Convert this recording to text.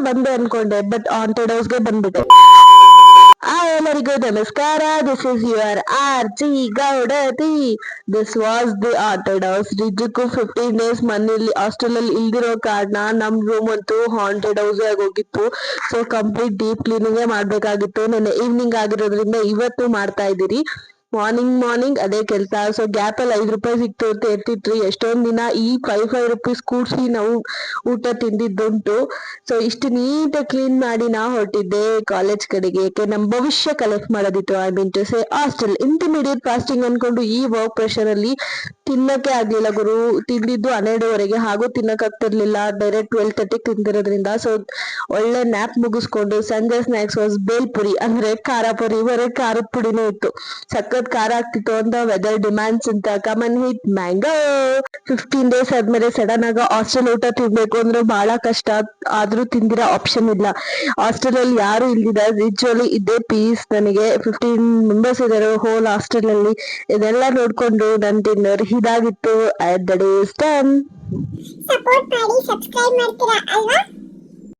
ಬಂದೆ ಅನ್ಕೊಂಡೆ, but haunted ಹೌಸ್ಗೆ ಬಂದ್ಬಿಟ್ಟೆ. ಎಲ್ಲರಿಗೂ ನಮಸ್ಕಾರ. This is your RG Gowdathi. This was the haunted house. ನಿಜಕ್ಕೂ 15 days ಮನೇಲಿ ಹಾಸ್ಟೆಲ್ ಅಲ್ಲಿ ಇಲ್ದಿರೋ ಕಾರಣ ನಮ್ ರೂಮ್ ಅಂತೂ ಹಾಂಟೆಡ್ ಹೌಸ್ ಆಗೋಗಿತ್ತು. ಸೊ ಕಂಪ್ಲೀಟ್ ಡೀಪ್ ಕ್ಲೀನಿಂಗ್ ಮಾಡ್ಬೇಕಾಗಿತ್ತು. ನೆನ್ನೆ ಈವ್ನಿಂಗ್ ಆಗಿರೋದ್ರಿಂದ ಇವತ್ತು ಮಾಡ್ತಾ ಇದ್ದೀರಿ. ಮಾರ್ನಿಂಗ್ ಅದೇ ಕೆಲಸ. ಸೊ ಗ್ಯಾಪ್ ಅಲ್ಲಿ 5 ರೂಪಾಯಿ ಸಿಕ್ತು ಅಂತ ಎತ್ತಿಟ್ರಿ. ಎಷ್ಟೊಂದ್ ದಿನ ಈ 5 ರೂಪೀಸ್ ಕೂಡ್ಸಿ ನಾವು ಊಟ ತಿಂದಿದ್ದುಂಟು. ಸೊ ಇಷ್ಟು ನೀಟಾಗಿ ಕ್ಲೀನ್ ಮಾಡಿ ನಾ ಹೊರಟಿದ್ದೆ ಕಾಲೇಜ್ ಕಡೆಗೆ. ಯಾಕೆ ನಮ್ ಭವಿಷ್ಯ ಕಲೆಕ್ಟ್ ಮಾಡೋದಿತ್ತು. I mean to say hostel intermediate fasting ಅನ್ಕೊಂಡು ಈ ವರ್ಕ್ ಪ್ರೆಷರ್ ಅಲ್ಲಿ ತಿನ್ನಕ್ಕೆ ಆಗ್ಲಿಲ್ಲ ಗುರು. ತಿಂದಿದ್ದು 12ವರೆಗೆ, ಹಾಗೂ ತಿನ್ನಕ್ ಆಗ್ತಿರ್ಲಿಲ್ಲ. ಡೈರೆಕ್ಟ್ 12:30 ತಿಂದಿರೋದ್ರಿಂದ. ಸೊ ಒಳ್ಳೆ ನ್ಯಾಪ್ ಮುಗಿಸ್ಕೊಂಡು ಸಂಜೆ ಸ್ನಾಕ್ಸ್ ವಾಸ್ ಬೇಲ್ಪುರಿ, ಅಂದ್ರೆ ಖಾರ ಪುರಿ. ಬರೀ ಖಾರದ ಪುಡಿನೂ ಇತ್ತು. ಸಖತ್ ಖಾರ ಆಗ್ತಿತ್ತು ಅಂತ ವೆದರ್ ಡಿಮ್ಯಾಂಡ್ಸ್ ಅಂತ ಕಮನ್ ಹಿಟ್ ಮ್ಯಾಂಗೋ. 15 days ಆದ್ಮೇಲೆ ಸಡನ್ ಆಗ ಹಾಸ್ಟೆಲ್ ಊಟ ತಿನ್ಬೇಕು ಅಂದ್ರೆ ಬಹಳ ಕಷ್ಟ. ಆದ್ರೂ ತಿಂದಿರೋ ಆಪ್ಷನ್ ಇಲ್ಲ. ಹಾಸ್ಟೆಲ್ ಅಲ್ಲಿ ಯಾರು ಇಲ್ದಿದ ರಿಚುವಲಿ ಇದೇ ಪೀಸ್. ನನಗೆ 15 ಮೆಂಬರ್ಸ್ ಇದಾರೆ ಹೋಲ್ ಹಾಸ್ಟೆಲ್ ಅಲ್ಲಿ. ಇದೆಲ್ಲ ನೋಡ್ಕೊಂಡು ನನ್ ಡಿನ್ನರ್ ಇದಾಗಿತ್ತು. At the days 10. ಸಪೋರ್ಟ್ ಮಾಡಿ ಸಬ್ಸ್ಕ್ರೈಬ್ ಮಾಡ್ತೀರಾ ಅಲ್ವಾ?